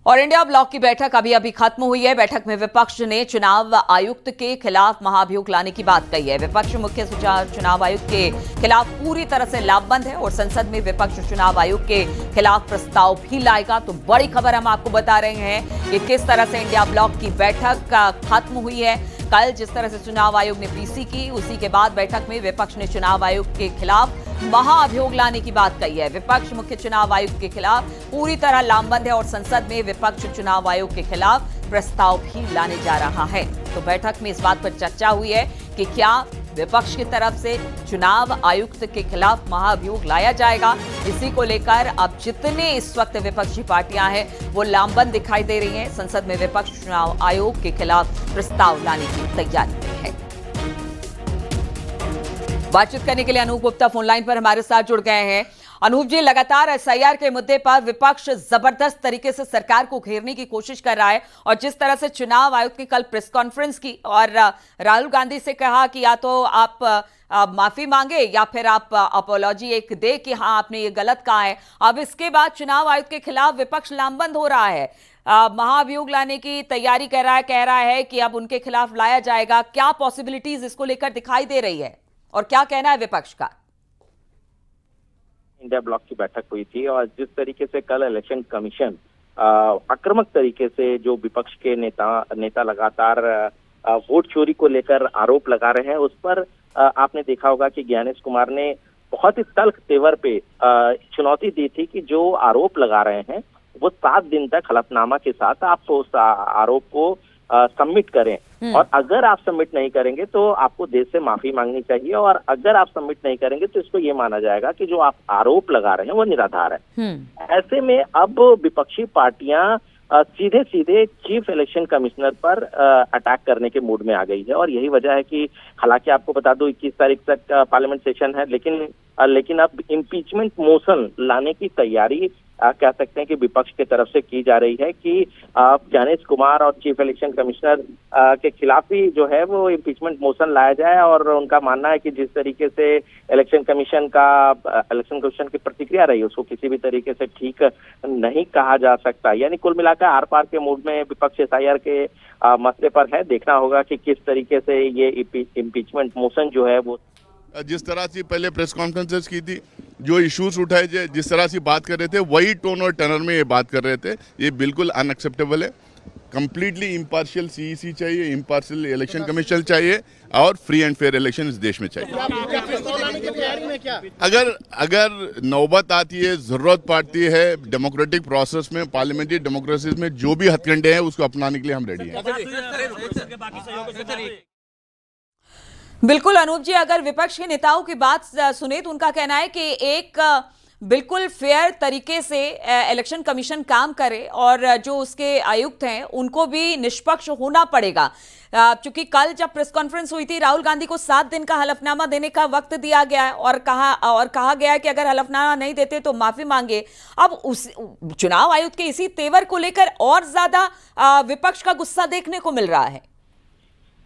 और India block की बैठक अभी अभी खत्म हुई है। बैठक में विपक्ष ने चुनाव आयुक्त के खिलाफ महाभियोग लाने की बात कही है। विपक्ष मुख्य चुनाव आयुक्त के खिलाफ पूरी तरह से लामबंद है और संसद में विपक्ष चुनाव आयुक्त के खिलाफ प्रस्ताव भी लाएगा। तो बड़ी खबर हम आपको बता रहे हैं कि किस तरह से इंडिया ब्लॉक की बैठक खत्म हुई है। कल जिस तरह से चुनाव आयोग ने पीसी की, उसी के बाद बैठक में विपक्ष ने चुनाव आयोग के खिलाफ महाअभियोग लाने की बात कही है। विपक्ष मुख्य चुनाव आयुक्त के खिलाफ पूरी तरह लामबंद है और संसद में विपक्ष चुनाव आयोग के खिलाफ प्रस्ताव भी लाने जा रहा है। तो बैठक में इस बात पर चर्चा हुई है कि क्या विपक्ष की तरफ से चुनाव आयुक्त के खिलाफ महाअभियोग लाया जाएगा। इसी को लेकर अब जितने इस वक्त विपक्षी पार्टियां हैं वो लामबंद दिखाई दे रही हैं। संसद में विपक्ष चुनाव आयोग के खिलाफ प्रस्ताव लाने की तैयारी में है। बातचीत करने के लिए अनूप गुप्ता फोनलाइन पर हमारे साथ जुड़ गए हैं। अनूप जी, लगातार एसआईआर के मुद्दे पर विपक्ष जबरदस्त तरीके से सरकार को घेरने की कोशिश कर रहा है और जिस तरह से चुनाव आयोग की कल प्रेस कॉन्फ्रेंस की और राहुल गांधी से कहा कि या तो आप माफी मांगे या फिर आप अपोलॉजी एक दे कि हाँ आपने ये गलत कहा है। अब इसके बाद चुनाव आयोग के खिलाफ विपक्ष लामबंद हो रहा है, महाअभियोग लाने की तैयारी कह रहा है कि अब उनके खिलाफ लाया जाएगा। क्या पॉसिबिलिटीज इसको लेकर दिखाई दे रही है और क्या कहना है विपक्ष का? इंडिया ब्लॉक की बैठक हुई थी और जिस तरीके से कल इलेक्शन कमीशन आक्रामक तरीके से जो विपक्ष के नेता लगातार वोट चोरी को लेकर आरोप लगा रहे हैं, उस पर आपने देखा होगा कि ज्ञानेश कुमार ने बहुत ही तल्ख तेवर पे चुनौती दी थी कि जो आरोप लगा रहे हैं वो 7 दिन तक हलफनामा के साथ आप उस आरोप को सबमिट करें और अगर आप सबमिट नहीं करेंगे तो आपको देश से माफी मांगनी चाहिए और अगर आप सबमिट नहीं करेंगे तो इसको ये माना जाएगा कि जो आप आरोप लगा रहे हैं वो निराधार है। ऐसे में अब विपक्षी पार्टियां सीधे सीधे चीफ इलेक्शन कमिश्नर पर अटैक करने के मूड में आ गई है और यही वजह है कि हालांकि आपको बता दूं 21 तारीख तक पार्लियामेंट सेशन है, लेकिन अब इम्पीचमेंट मोशन लाने की तैयारी कह सकते हैं कि विपक्ष की तरफ से की जा रही है कि ज्ञानेश कुमार और चीफ इलेक्शन कमिश्नर के खिलाफ ही जो है वो इम्पीचमेंट मोशन लाया जाए। और उनका मानना है कि जिस तरीके से इलेक्शन कमीशन की प्रतिक्रिया रही उसको किसी भी तरीके से ठीक नहीं कहा जा सकता। यानी कुल मिलाकर आर पार के मूड में विपक्ष एसआईआर के मसले पर है। देखना होगा कि किस तरीके से ये इम्पीचमेंट मोशन जो है वो जिस तरह से पहले प्रेस कॉन्फ्रेंसेस की थी, जो इश्यूज उठाए जिस तरह से बात कर रहे थे वही टोन और टनर में ये बात कर रहे थे, ये बिल्कुल अनएक्सेप्टेबल है। कंप्लीटली इम्पार्शियल सीईसी चाहिए, इम्पार्शियल इलेक्शन कमीशन चाहिए और फ्री एंड फेयर इलेक्शन इस देश में चाहिए। अगर नौबत आती है, जरूरत पड़ती है डेमोक्रेटिक प्रोसेस में, पार्लियामेंट्री डेमोक्रेसी में जो भी हथकंडे हैं उसको अपनाने के लिए हम रेडी हैं। बिल्कुल अनूप जी, अगर विपक्ष के नेताओं की बात सुने तो उनका कहना है कि एक बिल्कुल फेयर तरीके से इलेक्शन कमीशन काम करे और जो उसके आयुक्त हैं उनको भी निष्पक्ष होना पड़ेगा। क्योंकि कल जब प्रेस कॉन्फ्रेंस हुई थी राहुल गांधी को 7 दिन का हलफनामा देने का वक्त दिया गया है और कहा गया है कि अगर हलफनामा नहीं देते तो माफी मांगे। अब उस चुनाव आयुक्त के इसी तेवर को लेकर और ज्यादा विपक्ष का गुस्सा देखने को मिल रहा है।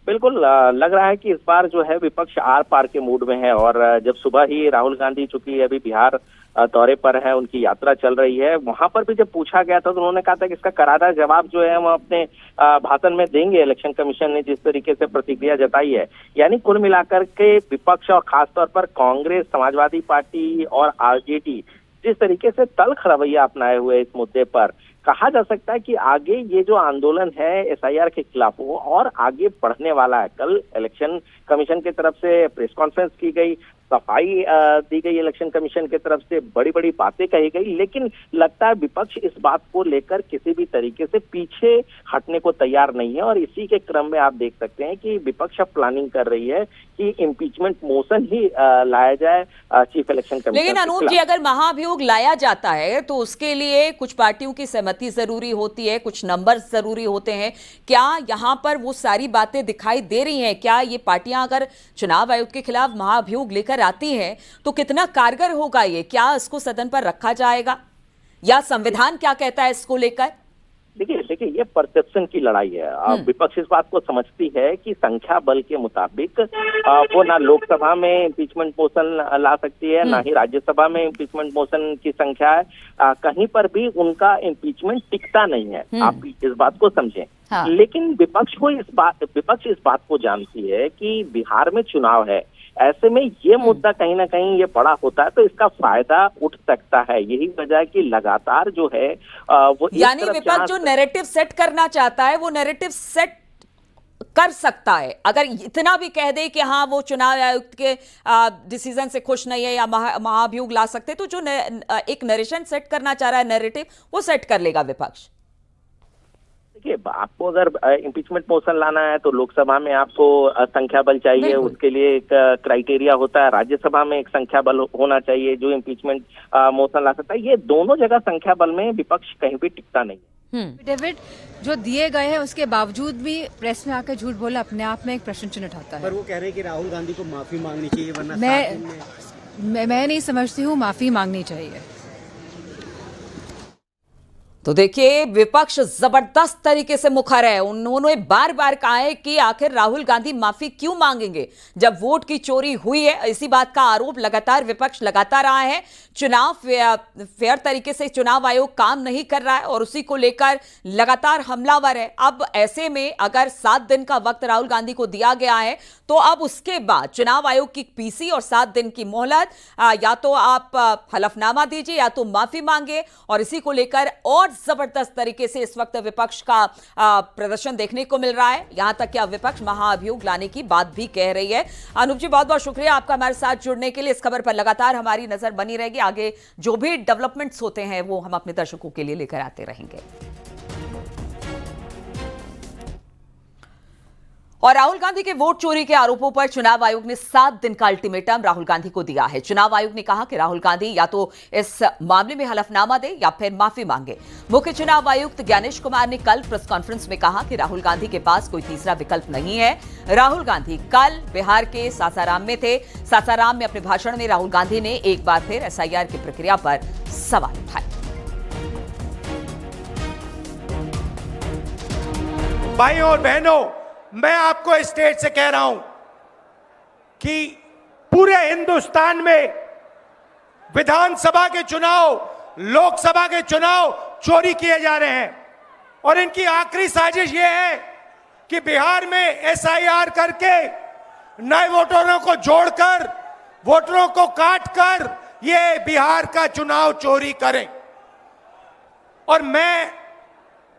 बिल्कुल लग रहा है कि इस बार जो है विपक्ष आर पार के मूड में है और जब सुबह ही राहुल गांधी चूंकि अभी बिहार दौरे पर है, उनकी यात्रा चल रही है, वहां पर भी जब पूछा गया था तो उन्होंने कहा था कि इसका करारा जवाब जो है वो अपने भाषण में देंगे। इलेक्शन कमीशन ने जिस तरीके से प्रतिक्रिया जताई है, यानी कुल मिलाकर के विपक्ष और खासतौर पर कांग्रेस, समाजवादी पार्टी और आरजेडी जिस तरीके से तल्ख रवैया अपनाए हुए इस मुद्दे पर, कहा जा सकता है कि आगे ये जो आंदोलन है एसआईआर के खिलाफ वो और आगे बढ़ने वाला है। कल इलेक्शन कमीशन की तरफ से प्रेस कॉन्फ्रेंस की गई, सफाई दी गई इलेक्शन कमीशन की तरफ से, बड़ी बड़ी बातें कही गई, लेकिन लगता है विपक्ष इस बात को लेकर किसी भी तरीके से पीछे हटने को तैयार नहीं है और इसी के क्रम में आप देख सकते हैं कि विपक्ष अब प्लानिंग कर रही है कि इम्पीचमेंट मोशन ही लाया जाए चीफ इलेक्शन कमीशन। लेकिन अनूप जी, अगर महाअभियोग लाया जाता है तो उसके लिए कुछ पार्टियों की सहमति जरूरी होती है, कुछ नंबर जरूरी होते हैं। क्या यहाँ पर वो सारी बातें दिखाई दे रही हैं? क्या ये पार्टियां अगर चुनाव आयोग के खिलाफ महाअभियोग लेकर आती है तो कितना कारगर होगा ये? क्या इसको सदन पर रखा जाएगा या संविधान क्या कहता है इसको लेकर? देखिए ये परसेप्शन की लड़ाई है। विपक्ष इस बात को समझती है कि संख्या बल के मुताबिक वो ना लोकसभा में इम्पीचमेंट मोशन ला सकती है, ना ही राज्यसभा में इम्पीचमेंट मोशन की संख्या है। कहीं पर भी उनका इम्पीचमेंट टिकता नहीं है। आप इस बात को समझें। हाँ। लेकिन विपक्ष इस बात को जानती है कि बिहार में चुनाव है, ऐसे में ये मुद्दा कहीं ना कहीं ये बड़ा होता है तो इसका फायदा उठ सकता है। यही वजह है कि लगातार जो है वो यानी विपक्ष जो नैरेटिव सेट करना चाहता है वो नैरेटिव सेट कर सकता है। अगर इतना भी कह दे कि हाँ वो चुनाव आयुक्त के डिसीजन से खुश नहीं है या महाभियोग ला सकते, तो जो एक नरेशन सेट करना चाह रहा है नैरेटिव, वो सेट कर लेगा विपक्ष। देखिए, आपको अगर इम्पीचमेंट मोशन लाना है तो लोकसभा में आपको संख्या बल चाहिए, उसके लिए एक क्राइटेरिया होता है। राज्यसभा में एक संख्या बल होना चाहिए जो इम्पीचमेंट मोशन ला सकता है। ये दोनों जगह संख्या बल में विपक्ष कहीं भी टिकता नहीं। डेविड, जो दिए गए हैं उसके बावजूद भी प्रेस में आकर झूठ बोला अपने आप में एक प्रश्न चिन्ह उठाता है। पर वो कह रहे हैं कि राहुल गांधी को माफी मांगनी चाहिए, वरना मैं नहीं समझती हूँ माफी मांगनी चाहिए। तो देखिए, विपक्ष जबरदस्त तरीके से मुखर है। उन्होंने बार बार कहा है कि आखिर राहुल गांधी माफी क्यों मांगेंगे जब वोट की चोरी हुई है। इसी बात का आरोप लगातार विपक्ष लगाता रहा है। चुनाव फेयर तरीके से चुनाव आयोग काम नहीं कर रहा है और उसी को लेकर लगातार हमलावर है। अब ऐसे में अगर 7 दिन का वक्त राहुल गांधी को दिया गया है तो अब उसके बाद चुनाव आयोग की पीसी और 7 दिन की मोहलत, या तो आप हलफनामा दीजिए या तो माफी मांगे। और इसी को लेकर और जबरदस्त तरीके से इस वक्त विपक्ष का प्रदर्शन देखने को मिल रहा है। यहां तक कि अब विपक्ष महाअभियोग लाने की बात भी कह रही है। अनूप जी, बहुत बहुत शुक्रिया आपका हमारे साथ जुड़ने के लिए। इस खबर पर लगातार हमारी नजर बनी रहेगी। आगे जो भी डेवलपमेंट्स होते हैं वो हम अपने दर्शकों के लिए लेकर आते रहेंगे। और राहुल गांधी के वोट चोरी के आरोपों पर चुनाव आयोग ने 7 दिन का अल्टीमेटम राहुल गांधी को दिया है। चुनाव आयोग ने कहा कि राहुल गांधी या तो इस मामले में हलफनामा दे या फिर माफी मांगे। मुख्य चुनाव आयुक्त ज्ञानेश कुमार ने कल प्रेस कॉन्फ्रेंस में कहा कि राहुल गांधी के पास कोई तीसरा विकल्प नहीं है। राहुल गांधी कल बिहार के सासाराम में थे। सासाराम में अपने भाषण में राहुल गांधी ने एक बार फिर एसआईआर की प्रक्रिया पर सवाल उठाए। भाइयों और बहनों, मैं आपको स्टेज से कह रहा हूं कि पूरे हिंदुस्तान में विधानसभा के चुनाव, लोकसभा के चुनाव चोरी किए जा रहे हैं। और इनकी आखिरी साजिश यह है कि बिहार में एसआईआर करके नए वोटरों को जोड़कर, वोटरों को काटकर ये बिहार का चुनाव चोरी करें। और मैं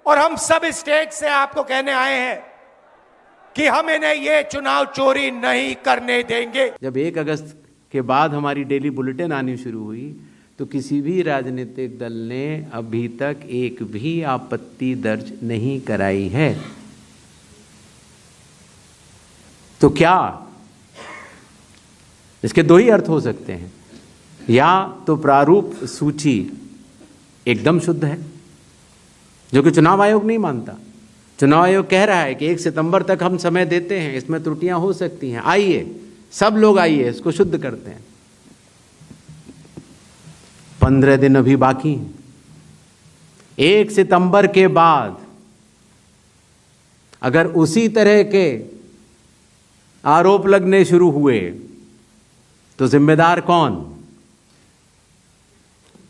और हम सब स्टेज से आपको कहने आए हैं कि हम इन्हें ये चुनाव चोरी नहीं करने देंगे। जब 1 अगस्त के बाद हमारी डेली बुलेटिन आनी शुरू हुई तो किसी भी राजनीतिक दल ने अभी तक एक भी आपत्ति दर्ज नहीं कराई है। तो क्या इसके 2 ही अर्थ हो सकते हैं। या तो प्रारूप सूची एकदम शुद्ध है, जो कि चुनाव आयोग नहीं मानता। चुनाव आयोग कह रहा है कि 1 सितंबर तक हम समय देते हैं, इसमें त्रुटियां हो सकती हैं, आइए सब लोग आइए इसको शुद्ध करते हैं। 15 दिन अभी बाकी हैं। 1 सितंबर के बाद अगर उसी तरह के आरोप लगने शुरू हुए तो जिम्मेदार कौन?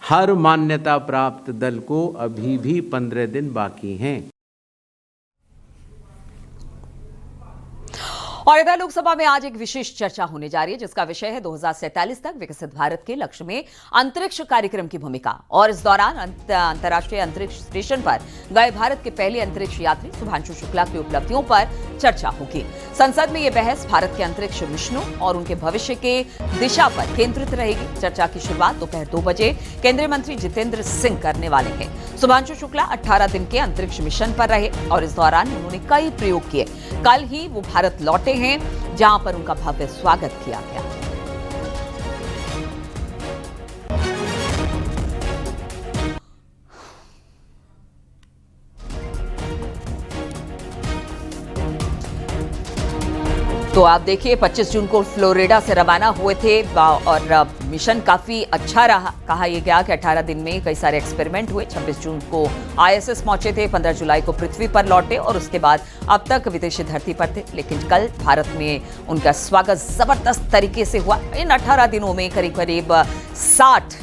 हर मान्यता प्राप्त दल को अभी भी 15 दिन बाकी हैं। और इधर लोकसभा में आज एक विशेष चर्चा होने जा रही है जिसका विषय है 2047 तक विकसित भारत के लक्ष्य में अंतरिक्ष कार्यक्रम की भूमिका। और इस दौरान अंतर्राष्ट्रीय अंतरिक्ष स्टेशन पर गए भारत के पहले अंतरिक्ष यात्री सुभांशु शुक्ला की उपलब्धियों पर चर्चा होगी। संसद में यह बहस भारत के अंतरिक्ष मिशनों और उनके भविष्य के दिशा पर केंद्रित रहेगी। चर्चा की शुरुआत दोपहर 2 बजे केंद्रीय मंत्री जितेंद्र सिंह करने वाले हैं। सुभांशु शुक्ला 18 दिन के अंतरिक्ष मिशन पर रहे और इस दौरान उन्होंने कई प्रयोग किए। कल ही वो भारत लौटे हैं जहां पर उनका भव्य स्वागत किया गया। तो आप देखिए 25 जून को फ्लोरिडा से रवाना हुए थे और मिशन काफी अच्छा रहा। कहा यह गया कि 18 दिन में कई सारे एक्सपेरिमेंट हुए। 26 जून को ISS पहुंचे थे, 15 जुलाई को पृथ्वी पर लौटे और उसके बाद अब तक विदेशी धरती पर थे। लेकिन कल भारत में उनका स्वागत जबरदस्त तरीके से हुआ। इन 18 दिनों में करीब करीब 60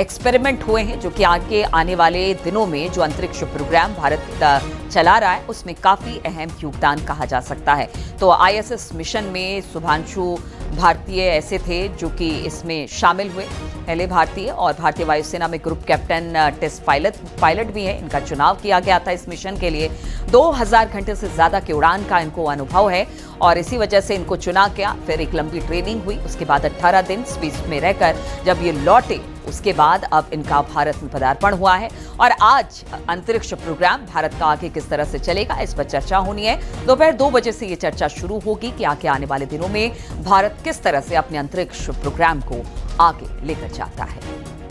एक्सपेरिमेंट हुए हैं, जो कि आगे आने वाले दिनों में जो अंतरिक्ष प्रोग्राम भारत चला रहा है उसमें काफी अहम योगदान कहा जा सकता है। तो ISS मिशन में शुभांशु भारतीय ऐसे थे जो कि इसमें शामिल हुए, पहले भारतीय, और भारतीय वायुसेना में ग्रुप कैप्टन टेस्ट पायलट भी है। इनका चुनाव किया गया था इस मिशन के लिए। 2000 घंटे से ज्यादा की उड़ान का इनको अनुभव है और इसी वजह से इनको चुना गया। फिर एक लंबी ट्रेनिंग हुई, उसके बाद 18 दिन स्पेस में रहकर जब ये लौटे उसके बाद अब इनका भारत में पदार्पण हुआ है। और आज अंतरिक्ष प्रोग्राम भारत का आगे किस तरह से चलेगा इस पर चर्चा होनी है। दोपहर 2 बजे से ये चर्चा शुरू होगी कि आगे आने वाले दिनों में भारत किस तरह से अपने अंतरिक्ष प्रोग्राम को आगे लेकर जाता है।